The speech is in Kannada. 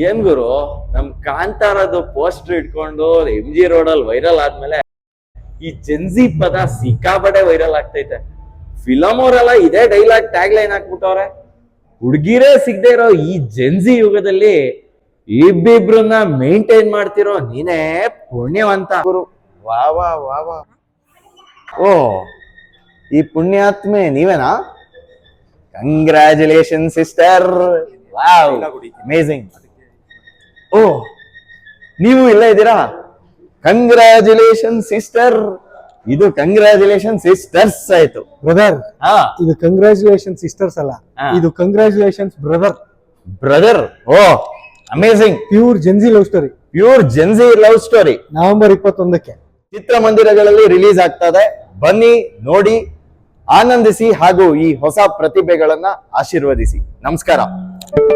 ಏನ್ ಗುರು, ನಮ್ ಕಾಂತಾರದು ಪೋಸ್ಟರ್ ಇಟ್ಕೊಂಡು MG ರೋಡ್ ವೈರಲ್ ಆದ್ಮೇಲೆ ಈ ಜೆನ್ಜಿ ಪದ ಸಿಕ್ಕಾಪಟ್ಟೆ ವೈರಲ್ ಆಗ್ತೈತೆ. ಫಿಲಮ್ ಅವರೆಲ್ಲ ಇದೇ ಡೈಲಾಗ್ ಟ್ಯಾಗ್ ಲೈನ್ ಹಾಕ್ಬಿಟ್ಟವ್ರೆ. ಹುಡ್ಗಿರೇ ಸಿಗದೆ ಇರೋ ಈ ಜೆನ್ಜಿ ಯುಗದಲ್ಲಿ ಇಬ್ಬಿಬ್ರನ್ನ ಮೇಂಟೈನ್ ಮಾಡ್ತಿರೋ ನೀನೇ ಪುಣ್ಯವಂತ ಗುರು. ವಾ ವಾ ವಾ ವಾ. ಓ, ಈ ಪುಣ್ಯಾತ್ಮೆ ನೀವೇನಾ? Congratulation sister. Wow, amazing. ಓ, ನೀವು ಇಲ್ಲ ಇದ್ದೀರಾ? Congratulation sister. ಇದು ಕಂಗ್ರ್ಯಾಚುಲೇಷನ್ ಸಿಸ್ಟರ್ಸ್ ಆಯ್ತು ಬ್ರದರ್. ಹಾ, ಇದು ಕಂಗ್ರ್ಯಾಚುಲೇಷನ್ ಸಿಸ್ಟರ್ಸ್ ಅಲ್ಲ, ಇದು ಕಂಗ್ರ್ಯಾಚುಲೇಷನ್ಸ್ ಬ್ರದರ್. ಬ್ರದರ್. ಓ, amazing. Pure Gen Z love story. Pure Gen Z love story November 21ಕ್ಕೆ ಚಿತ್ರಮಂದಿರಗಳಲ್ಲಿ ರಿಲೀಸ್ ಆಗ್ತದೆ. ಬನ್ನಿ, ನೋಡಿ, ಆನಂದಿಸಿ ಹಾಗೂ ಈ ಹೊಸ ಪ್ರತಿಭೆಗಳನ್ನ ಆಶೀರ್ವದಿಸಿ. ನಮಸ್ಕಾರ.